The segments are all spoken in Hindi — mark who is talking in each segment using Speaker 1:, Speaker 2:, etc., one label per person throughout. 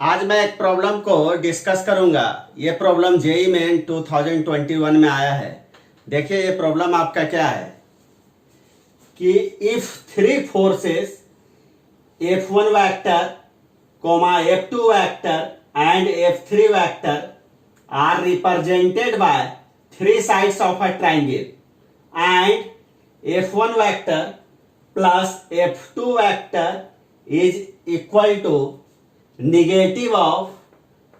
Speaker 1: आज मैं एक प्रॉब्लम को डिस्कस करूंगा। ये प्रॉब्लम जेईई मेन 2021 में आया है। देखिए ये प्रॉब्लम आपका क्या है कि if three forces F1 vector F2 vector and F3 vector are represented by three sides of a triangle and F1 vector plus F2 vector is equal to negative of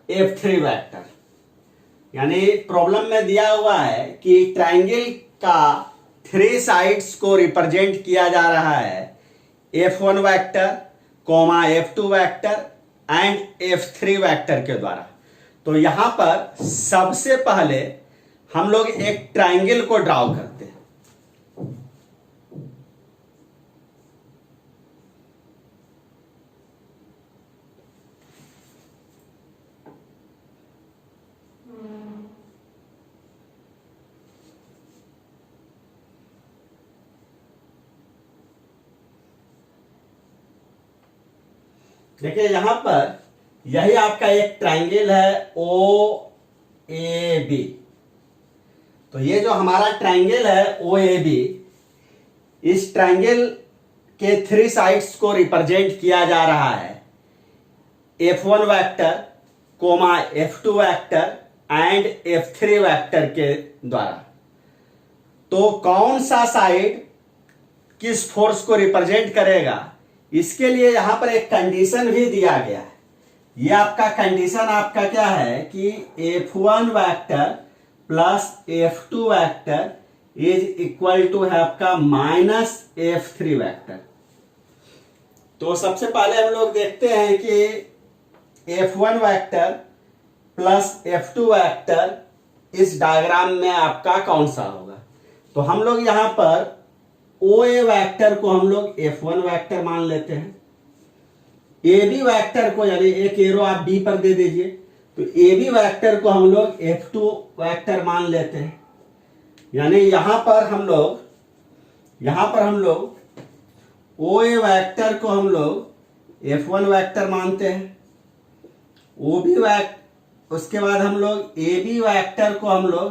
Speaker 1: F3 vector. यानी प्रॉब्लम में दिया हुआ है कि ट्राइंगल का थ्री साइड्स को रिप्रेजेंट किया जा रहा है F1 vector F2 vector and F3 vector के द्वारा। तो यहां पर सबसे पहले हम लोग एक ट्राइंगल को ड्रॉ करते हैं। देखिए यहां पर यही आपका एक ट्राइंगल है OAB। तो ये जो हमारा ट्राइंगल है OAB, इस ट्राइंगल के थ्री साइड्स को रिप्रेजेंट किया जा रहा है F1 vector F2 vector and F3 vector के द्वारा। तो कौन सा साइड किस फोर्स को रिप्रेजेंट करेगा, इसके लिए यहां पर एक कंडीशन भी दिया गया है। ये आपका कंडीशन आपका क्या है कि F1 vector plus F2 vector is equal to है आपका माइनस F3 वेक्टर। तो सबसे पहले हम लोग देखते हैं कि F1 vector plus F2 vector इस डायग्राम में आपका कौन सा होगा। तो हम लोग यहां पर OA वेक्टर को हम लोग F1 वेक्टर मान लेते हैं। AB वेक्टर को यानी एक एरो आप B पर दे दीजिए, तो AB वेक्टर को हम लोग F2 वेक्टर मान लेते हैं। यानी यहां पर हम लोग OA वेक्टर को हम लोग F1 वेक्टर मानते हैं। OB वेक्टर, उसके बाद हम लोग AB वेक्टर को हम लोग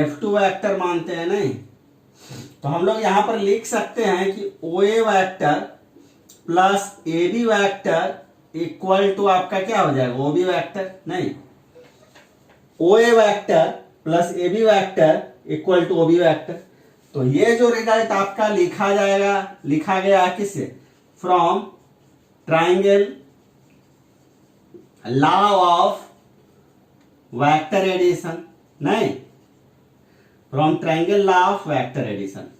Speaker 1: F2 वेक्टर मानते हैं। नहीं, तो हम लोग यहां पर लिख सकते हैं कि OA vector plus AB vector equal to आपका क्या हो जाएगा, OB वेक्टर। नहीं, OA vector plus AB vector equal to OB vector. तो ये जो रिजल्ट आपका लिखा गया है किससे, from triangle law of vector addition. नहीं, from triangle law of vector addition.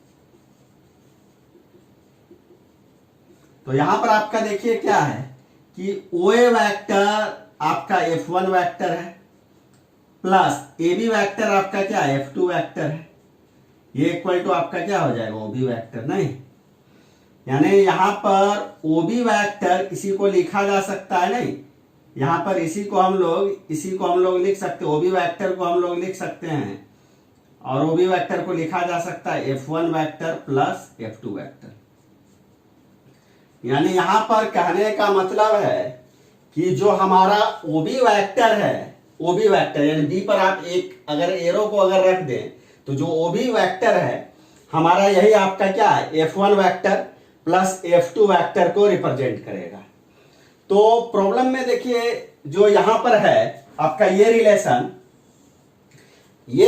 Speaker 1: तो यहां पर आपका देखिए क्या है कि OA वेक्टर आपका F1 वेक्टर है प्लस AB वेक्टर आपका क्या है, F2 वेक्टर है। ये इक्वल टू आपका क्या हो जाएगा, OB वेक्टर। नहीं, यानी यहां पर OB वेक्टर इसी को लिखा जा सकता है। नहीं, यहां पर इसी को हम लोग लिख सकते हैं। OB वेक्टर को हम लोग लिख सकते हैं और OB वेक्टर को लिखा जा सकता है F1 vector plus F2 vector. यानी यहां पर कहने का मतलब है कि जो हमारा OB वेक्टर है, OB वेक्टर यानी B पर आप एक अगर एरो को अगर रख दें तो जो OB वेक्टर है हमारा यही आपका क्या है, F1 vector plus F2 vector को रिप्रेजेंट करेगा। तो प्रॉब्लम में देखिए जो यहां पर है आपका ये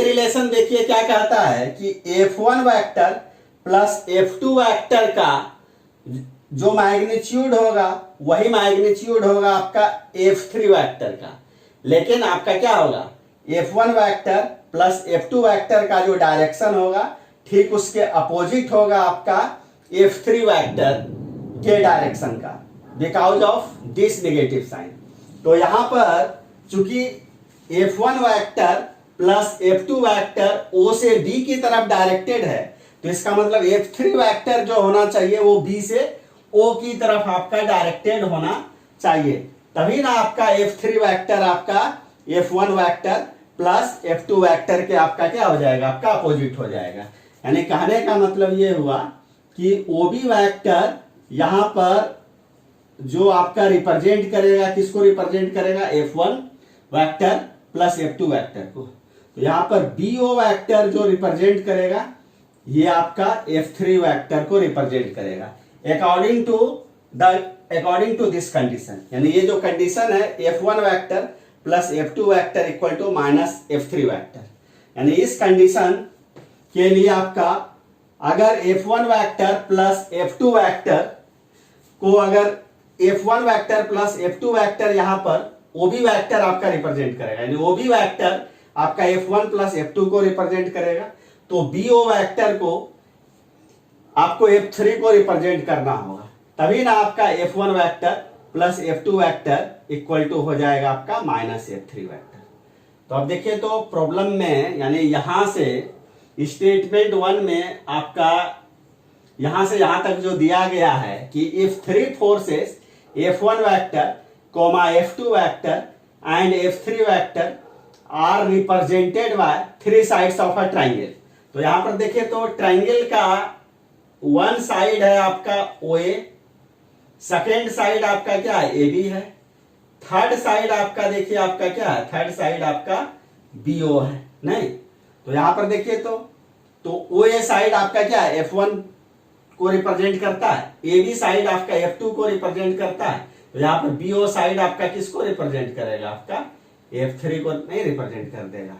Speaker 1: रिलेशन देखिए क्या कहता है कि F1 vector plus F2 vector का जो मैग्नीट्यूड होगा वही मैग्नीट्यूड होगा आपका F3 वेक्टर का। लेकिन आपका क्या होगा, F1 vector plus F2 vector का जो डायरेक्शन होगा ठीक उसके अपोजिट होगा आपका F3 वेक्टर के डायरेक्शन का, because of this negative sign. तो यहां पर चूंकि F1 vector plus F2 vector O से B की तरफ डायरेक्टेड है, तो इसका मतलब F3 वेक्टर जो होना चाहिए वो B से O की तरफ आपका डायरेक्टेड होना चाहिए। तभी ना आपका F3 वेक्टर आपका F1 vector plus F2 vector के आपका क्या हो जाएगा, आपका अपोजिट हो जाएगा। यानी कहने का मतलब ये हुआ कि OB वेक्टर यहां पर जो आपका रिप्रेजेंट करेगा, किसको रिप्रेजेंट करेगा, F1 vector plus F2 vector को। तो यहां पर BO वेक्टर जो रिप्रेजेंट करेगा ये आपका F3 वेक्टर को रिप्रेजेंट करेगा अकॉर्डिंग टू दिस कंडीशन। यानी ये जो कंडीशन है F1 vector plus F2 vector equal to minus F3 vector, यानी इस कंडीशन के लिए आपका अगर F1 vector plus F2 vector को, अगर F1 vector plus F2 vector यहां पर OB वेक्टर आपका रिप्रेजेंट करेगा, यानी OB वेक्टर आपका F1 प्लस F2 को रिप्रेजेंट करेगा, तो BO वेक्टर को आपको F3 को रिप्रेजेंट करना होगा, तभी ना आपका F1 vector plus F2 vector equal to हो जाएगा आपका माइनस F3 वेक्टर। तो अब देखिए तो प्रॉब्लम में, यानी यहां से स्टेटमेंट 1 में आपका यहां से यहां तक जो दिया गया है कि if 3 forces F1 vector comma F2 vector and F3 vector are represented by 3 sides of a triangle. तो यहां पर देखिए तो ट्राइंगल का वन साइड है आपका OA, सेकेंड साइड आपका क्या है, AB है, थर्ड साइड आपका देखिए आपका क्या है, थर्ड साइड आपका BO है, नहीं। तो यहां पर देखिए तो OA साइड आपका क्या है, F1 को रिप्रेजेंट करता है, AB साइड आपका F2 को रिप्रेजेंट करता है, तो यहां पर BO साइड आपका किसको रिप्रेजेंट करेगा, आपका F3 को नहीं रिप्रेजेंट कर देगा।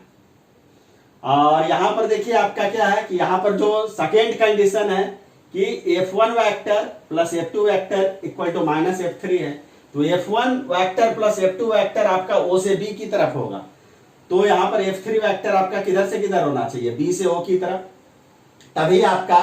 Speaker 1: और यहां पर देखिए आपका क्या है कि यहां पर जो सेकेंड कंडीशन है कि F1 vector plus F2 vector equal to minus F3 है, तो F1 vector plus F2 vector आपका O से B की तरफ होगा, तो यहां पर F3 वेक्टर आपका किधर से किधर होना चाहिए, B से O की तरफ, तभी आपका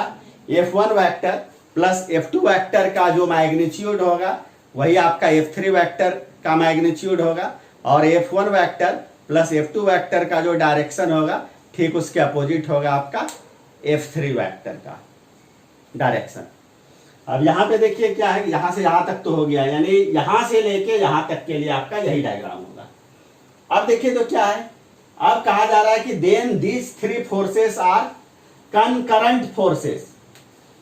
Speaker 1: F1 vector plus F2 vector का जो मैग्नीट्यूड होगा वही आपका F3 वेक्टर का मैग्नीट्यूड होगा, और F1 vector plus F2 vector का जो डायरेक्शन होगा ठीक उसके अपोजिट होगा आपका F3 वेक्टर का डायरेक्शन। अब यहां पे देखिए क्या है, यहां से यहां तक तो हो गया, यानी यहां से लेके यहां तक के लिए आपका यही डायग्राम होगा। अब देखिए तो क्या है, अब कहा जा रहा है कि then these 3 forces are concurrent forces,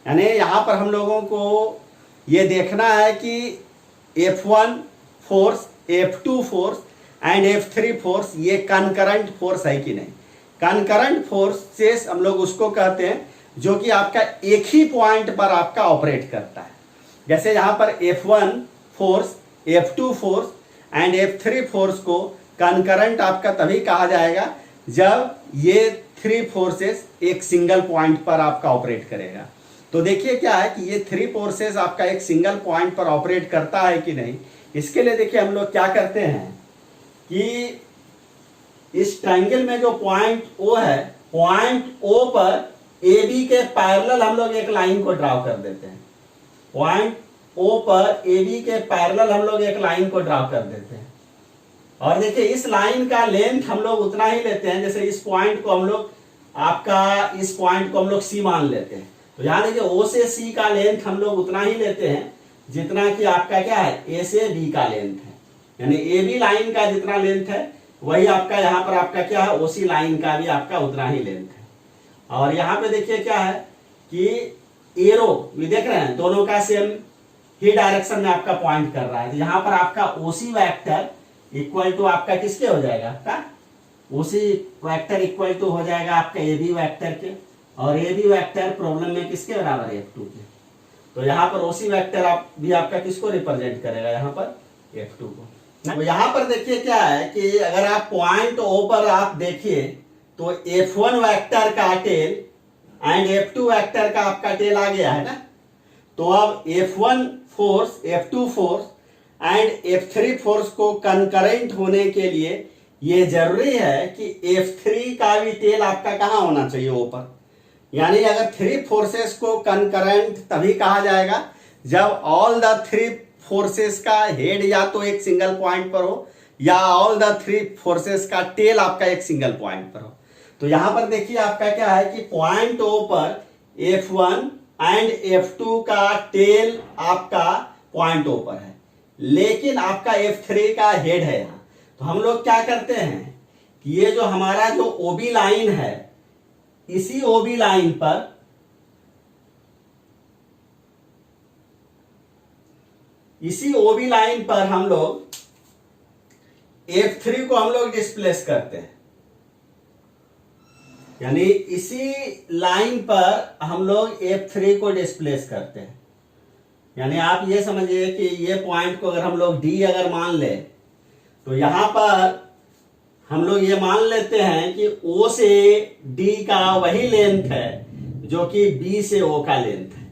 Speaker 1: यानी यहां पर हम लोगों को ये देखना है कि F1 force, F2 force and F3 force ये कंकरेंट फोर्स है कि नहीं। कंकरेंट फोर्सेस हम लोग उसको कहते हैं जो कि आपका एक ही पॉइंट पर आपका ऑपरेट करता है। जैसे यहां पर F1 force, F2 force and F3 force को कंकरेंट आपका तभी कहा जाएगा जब ये 3 फोर्सेस एक सिंगल पॉइंट पर आपका ऑपरेट करेगा। तो देखिए क्या है कि ये 3 फोर्सेस आपका एक सिंगल पॉइंट पर ऑपरेट करता है कि नहीं, इसके लिए देखिए हम लोग क्या करते हैं कि इस ट्रायंगल में जो पॉइंट O है, पॉइंट O पर AB के पैरेलल हम लोग एक लाइन को ड्रॉ कर देते हैं, पॉइंट O पर AB के पैरेलल हम लोग एक लाइन को ड्रॉ कर देते हैं, और देखिए इस लाइन का लेंथ हम लोग उतना ही लेते हैं, जैसे इस पॉइंट को हम लोग आपका इस पॉइंट को हम लोग C मान लेते हैं, तो यहां देखिए O से C का लेंथ हम लोग उतना ही लेते हैं जितना कि आपका क्या है, A से B का लेंथ है, यानी AB लाइन का जितना लेंथ है वही आपका यहाँ पर आपका क्या है, OC लाइन का भी आपका उतना ही लेंथ है। और यहाँ पे देखिए क्या है कि एरो ये देख रहे हैं दोनों का सेम ही डायरेक्शन में आपका पॉइंट कर रहा है, तो यहाँ पर आपका OC वेक्टर इक्वल टू आपका किसके हो जाएगा, आपका OC वेक्टर इक्वल टू हो जाएगा आपका AB वेक्टर के, और AB वेक्टर प्रॉब्लम में किसके बराबर है, F2 के। तो यहाँ पर OC वेक्टर आप भी आपका किसको रिप्रेजेंट करेगा, यहाँ पर F2 को। तो यहां पर देखिए क्या है कि अगर आप पॉइंट O पर आप देखिए तो F1 वेक्टर का टेल एंड F2 वेक्टर का आपका टेल आ गया है ना, तो अब F1 force, F2 force and F3 force को कंकरेंट होने के लिए ये जरूरी है कि F3 का भी टेल आपका कहां होना चाहिए, O पर। यानी अगर 3 फोर्सेस को कंकरेंट तभी कहा जाएगा जब ऑल द 3 फोर्सेस का हेड या तो एक सिंगल पॉइंट पर हो या ऑल द 3 फोर्सेस का टेल आपका एक सिंगल पॉइंट पर हो। तो यहां पर देखिए आपका क्या है कि पॉइंट O पर F1 एंड F2 का टेल आपका पॉइंट O पर है, लेकिन आपका F3 का हेड है यहां। तो हम लोग क्या करते हैं कि ये जो हमारा जो OB लाइन है, इसी OB लाइन पर इसी ओबी लाइन पर हम लोग F3 को हम लोग डिस्प्लेस करते हैं, यानी इसी लाइन पर हम लोग F3 को डिस्प्लेस करते हैं। यानी आप ये समझिए कि ये पॉइंट को अगर हम लोग D अगर मान ले, तो यहां पर हम लोग ये मान लेते हैं कि O से D का वही लेंथ है जो कि B से O का लेंथ है।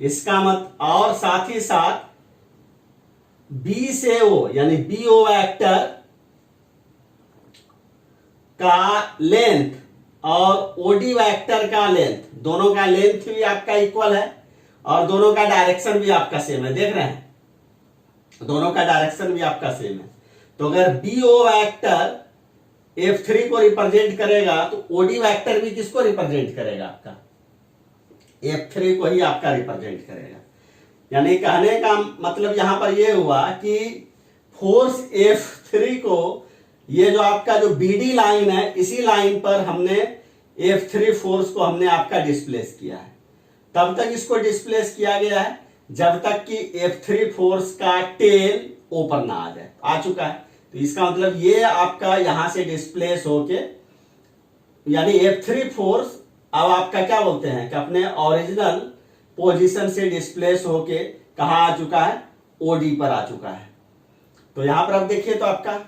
Speaker 1: इसका मत और साथ ही साथ B से O यानी BO वेक्टर का लेंथ और OD वेक्टर का लेंथ, दोनों का लेंथ भी आपका इक्वल है और दोनों का डायरेक्शन भी आपका सेम है। देख रहे हैं, दोनों का डायरेक्शन भी आपका सेम है। तो अगर BO वेक्टर F3 को रिप्रेजेंट करेगा तो OD वेक्टर भी किसको रिप्रेजेंट करेगा? आपका F3 को ही आपका रिप्रेजेंट करेगा। यानी कहने का मतलब यहां पर यह हुआ कि फोर्स F3 को, ये जो आपका जो BD लाइन है, इसी लाइन पर हमने F3 फोर्स को हमने आपका डिस्प्लेस किया है। तब तक इसको डिस्प्लेस किया गया है जब तक कि F3 फोर्स का टेल ऊपर ना आ जाए। आ चुका है, तो इसका मतलब ये आपका यहां से डिस्प्लेस होके, यानी F3 फोर्स अब आपका क्या बोलते हैं कि अपने ओरिजिनल पोजीशन से डिस्प्लेस होके कहां आ चुका है? OD पर आ चुका है। तो यहां पर आप देखिए तो आपका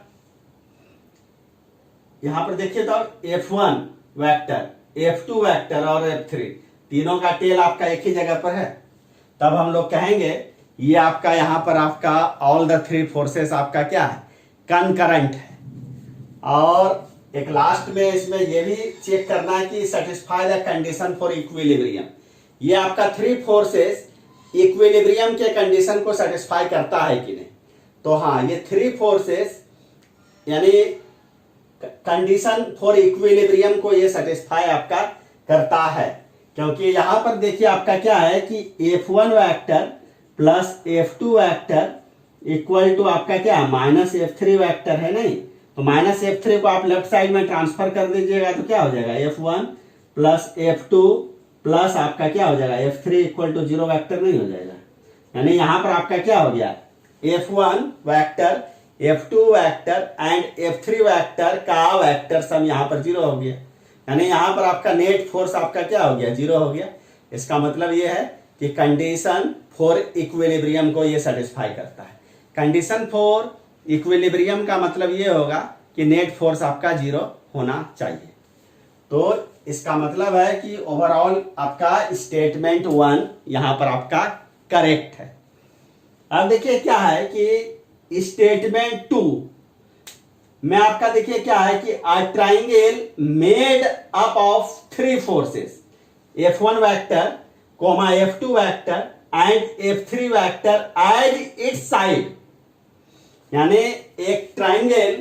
Speaker 1: यहां पर देखिए तो F1 वेक्टर, F2 वेक्टर और F3 तीनों का टेल आपका एक ही जगह पर है। तब हम लोग कहेंगे ये आपका यहां पर आपका ऑल द थ्री फोर्सेस आपका क्या है? कनकरेंट है। और एक लास्ट में इसमें यह भी चेक करना है कि satisfy the condition for equilibrium. ये आपका थ्री फोर्सेस इक्विलिब्रियम के कंडीशन को सेटिस्फाई करता है कि नहीं? तो हाँ, ये थ्री फोर्सेस यानी कंडीशन फॉर इक्विलिब्रियम को ये सेटिस्फाई आपका करता है, क्योंकि यहां पर देखिए आपका क्या है कि F1 vector plus F2 vector equal to आपका क्या है? माइनस F3 वेक्टर है नहीं? तो माइनस F3 को आप लेफ्ट साइड में ट्रांसफर कर दीजिएगा तो क्या हो जाएगा? F1 प्लस F2 प्लस आपका क्या हो जाएगा? F3 इक्वल टू 0 वेक्टर नहीं हो जाएगा? यानी यहां पर आपका क्या हो गया? F1 vector, F2 vector and F3 vector का वेक्टर सम यहां पर 0 हो गया। यानी यहां पर आपका नेट फोर्स आपका क्या हो गया? 0 हो गया। इसका मतलब यह है कि कंडीशन फॉर इक्विलिब्रियम को यह सेटिस्फाई करता है। कंडीशन फॉर इक्विलिब्रियम का मतलब यह होगा कि नेट फोर्स आपका 0 होना चाहिए। तो इसका मतलब है कि ओवरऑल आपका स्टेटमेंट 1 यहां पर आपका करेक्ट है। अब देखिए क्या है कि स्टेटमेंट 2 में आपका देखिए क्या है कि a triangle made up of three forces F1 vector, F2 vector and F3 vector at its side. यानी एक ट्राइंगल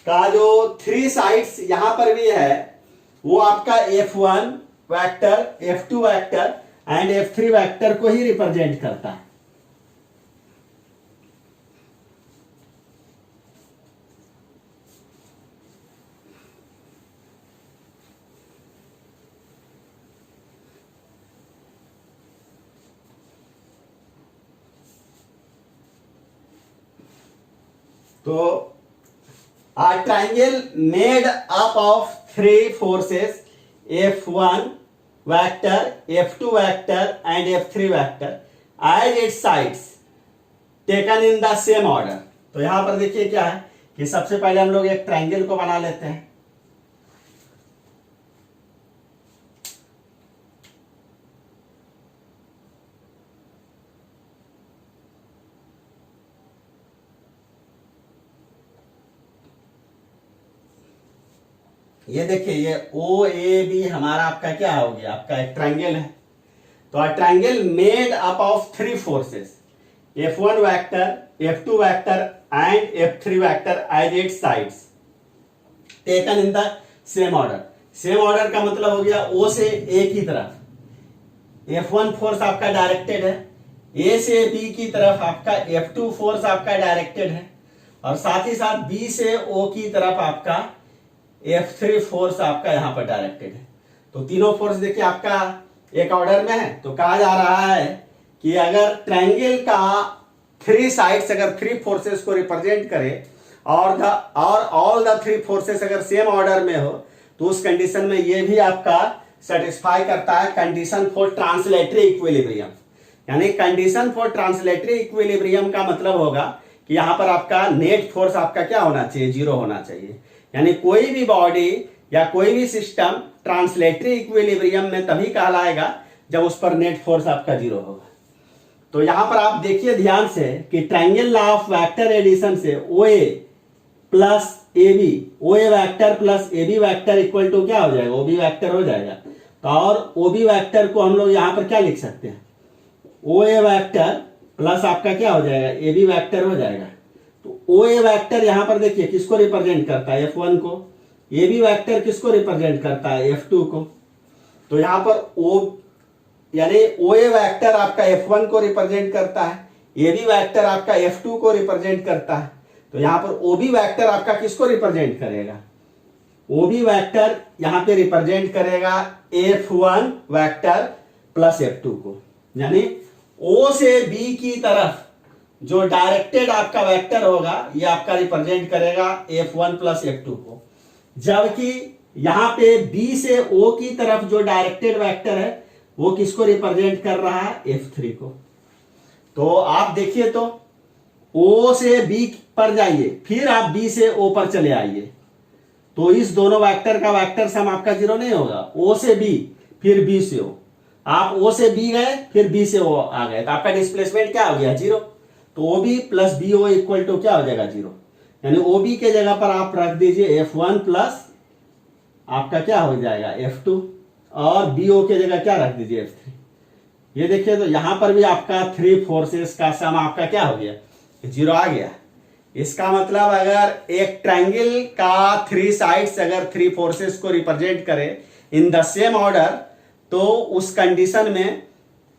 Speaker 1: का जो थ्री साइड्स यहां पर भी है वो आपका F1 vector, F2 vector and F3 vector को ही रिप्रेजेंट करता है। तो a triangle made up of three forces F1 vector, F2 vector and F3 vector as its sides taken in the same order। तो यहां पर देखिए क्या है कि सबसे पहले हम लोग एक ट्रायंगल को बना लेते हैं। ये देखिए ये OAB हमारा आपका क्या हो गया? आपका एक ट्रायंगल है। तो a triangle made up of three forces F1 vector, F2 vector and F3 vector as its sides taken in the same order. Same order का मतलब हो गया O से A की तरफ F1 फोर्स आपका डायरेक्टेड है, A से B की तरफ आपका F2 फोर्स आपका डायरेक्टेड है और साथ ही साथ B से O की तरफ आपका F3 फोर्स आपका यहां पर डायरेक्टेड है। तो तीनों फोर्स देखिए आपका एक ऑर्डर में है। तो कहा जा रहा है कि अगर ट्रायंगल का 3 साइड्स अगर 3 फोर्सेस को रिप्रेजेंट करे और ऑल द 3 फोर्सेस अगर सेम ऑर्डर में हो, तो उस कंडीशन में ये भी आपका सेटिस्फाई करता है कंडीशन फॉर ट्रांसलेटरी इक्विलिब्रियम। यानी कंडीशन फॉर ट्रांसलेटरी इक्विलिब्रियम का मतलब होगा कि यहां पर आपका नेट फोर्स आपका क्या होना चाहिए, 0 होना चाहिए। यानी कोई भी बॉडी या कोई भी सिस्टम ट्रांसलेटरी इक्विलिब्रियम में तभी कहलाएगा जब उस पर नेट फोर्स आपका 0 होगा। तो यहां पर आप देखिए ध्यान से कि triangle law of vector addition से OA plus AB, OA vector plus AB vector equal to क्या हो जाएगा, OB वेक्टर हो जाएगा। तो और OB वेक्टर को हम लोग यहां पर क्या लिख सकते हैं, OA वेक्टर प्लस आपका क्या हो जाएगा, AB वेक्टर हो जाएगा। तो OA वेक्टर यहां पर देखिए किसको रिप्रेजेंट करता है, F1 को। AB वेक्टर किसको रिप्रेजेंट करता है, F2 को। तो यहां पर यानी OA वेक्टर आपका F1 को रिप्रेजेंट करता है, AB वेक्टर आपका F2 को रिप्रेजेंट करता है। तो यहां पर OB वेक्टर आपका किसको रिप्रेजेंट करेगा, OB वेक्टर यहां पे रिप्रेजेंट करेगा F1 वेक्टर प्लस F2 को। यानी O से B की तरफ जो डायरेक्टेड आपका वेक्टर होगा ये आपका रिप्रेजेंट करेगा F1 प्लस F2 को, जबकि यहां पे B से O की तरफ जो डायरेक्टेड वेक्टर है वो किसको रिप्रेजेंट कर रहा है, F3 को। तो आप देखिए तो O से B पर जाइए, फिर आप B से O पर चले आइए, तो इस दोनों वेक्टर का वेक्टर सम आपका 0 नहीं होगा। O से B फिर B से O, आप O से B गए फिर B से O आ गए, तो आपका डिस्प्लेसमेंट क्या हो गया, 0। तो OB plus BO equal to क्या हो जाएगा, 0। यानी OB के जगह पर आप रख दीजिए F1 प्लस आपका क्या हो जाएगा, F2, और BO के जगह क्या रख दीजिए, F3। ये देखिए तो यहां पर भी आपका 3 फोर्सेस का सम आपका क्या हो गया, 0 आ गया। इसका मतलब अगर एक ट्रायंगल का 3 साइड्स अगर 3 फोर्सेस को रिप्रेजेंट करे इन द सेम ऑर्डर, तो उस कंडीशन में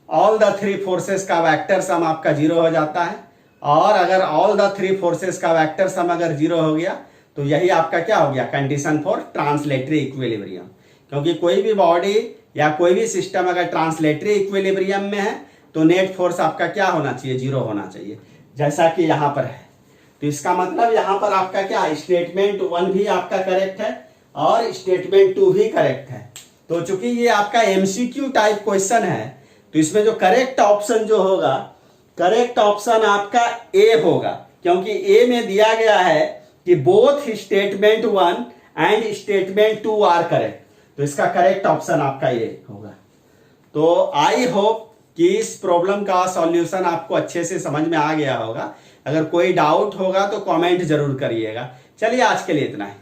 Speaker 1: ऑल द 3 फोर्सेस का वेक्टर सम आपका 0 हो जाता है। और अगर ऑल द 3 फोर्सेस का वेक्टर सम अगर 0 हो गया तो यही आपका क्या हो गया, कंडीशन फॉर ट्रांसलेटरी इक्विलिब्रियम। क्योंकि कोई भी बॉडी या कोई भी सिस्टम अगर ट्रांसलेटरी इक्विलिब्रियम में है तो नेट फोर्स आपका क्या होना चाहिए, 0 होना चाहिए, जैसा कि यहां पर है। तो इसका मतलब यहां पर आपका क्या, स्टेटमेंट 1 भी आपका करेक्ट है और स्टेटमेंट 2 भी करेक्ट है। तो चूंकि ये आपका MCQ टाइप क्वेश्चन है, तो इसमें जो करेक्ट ऑप्शन जो होगा, करेक्ट ऑप्शन आपका A होगा, क्योंकि A में दिया गया है कि both statement 1 and statement 2 are correct. तो इसका करेक्ट ऑप्शन आपका A होगा। तो आई होप कि इस प्रॉब्लम का सॉल्यूशन आपको अच्छे से समझ में आ गया होगा। अगर कोई डाउट होगा तो कमेंट जरूर करिएगा। चलिए आज के लिए इतना ही।